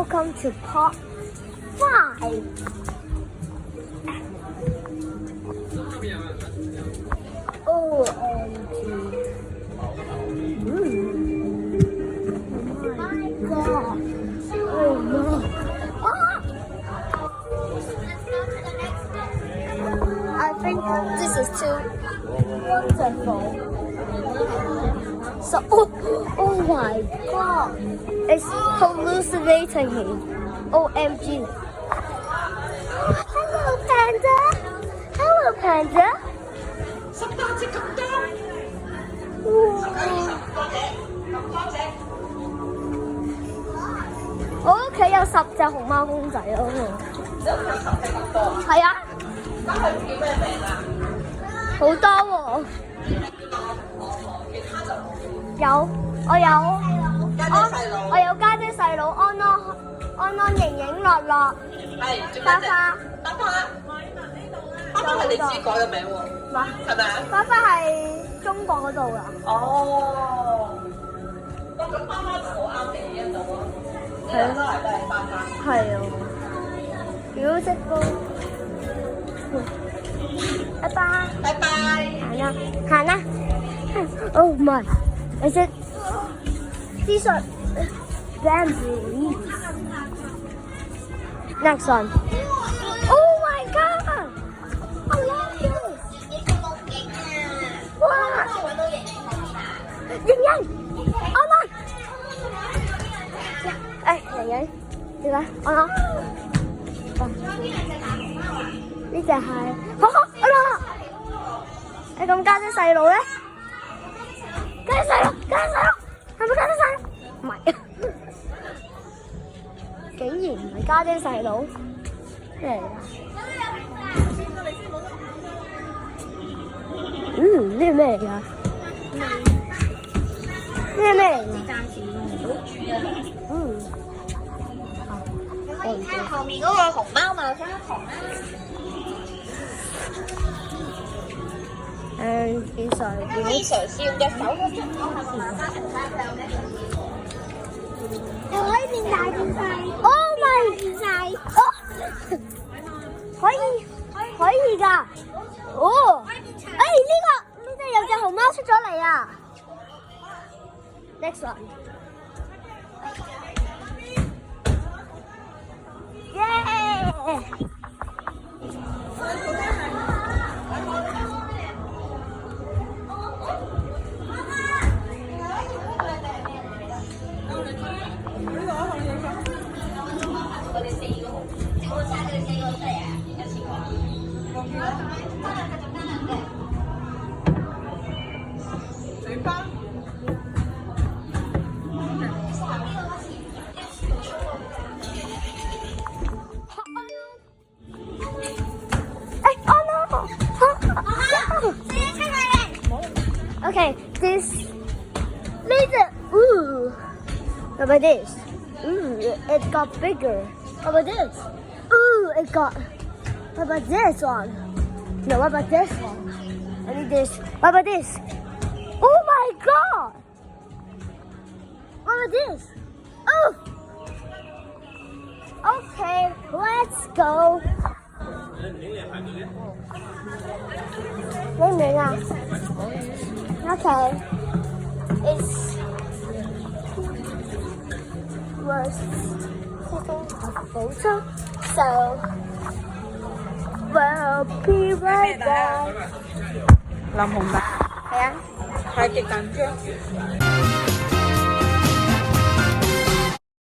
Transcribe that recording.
Welcome to Part 5. OMG. Oh my god. Oh no. I think this is too wonderful. So, oh my god. It's hallucinating me. OMG. Hello, Panda. Hello, Panda. 10多隻咁多，我屋企有10隻熊貓公仔咯。你屋企有10隻咁多？係啊。咁佢叫咩名啊？好多喎。其他就有，我有家姐細佬，我有家姐細佬安安盈盈樂樂係仲有隻花花。花花，花花係你自己改嘅名喎，嘛，係咪啊？花花係中國嗰度㗎。哦，咁花花就好啱你呢一度啊，呢兩都係花花。係啊。Beautiful。拜拜。拜拜。行啦。Oh my！ Is it？ These are bamboo. Next one. Oh my god! I love this. 哇！盈盈，安安。誒，盈盈，點解？安安。呢隻係，安安。你咁家姐細佬咧？家姐細佬，係咪家姐細佬？唔係，竟然唔係家姐細佬，咩嚟㗎？呢個咩嚟㗎？呢個咩嚟㗎？可以睇後面嗰個熊貓嘛，雙熊啦。幾歲？可以嘗試用隻手嗰隻手係咪慢慢成翻佢有咩？又可以變大變細。Oh my！ 變細。可以㗎。哦。呢隻有隻熊貓出咗嚟啊 ！Next one。耶！嘴巴。Okay, this laser. Ooh. What about this? Ooh, it got bigger. What about this? Ooh, it got. What about this one? No, what about this one? I need this. What about this? Oh my god! What about this? Oh! Okay, let's go. 明唔明啊 ？Okay, it's was taking a photo, so we'll be right back. 林紅大，係啊。太極緊張。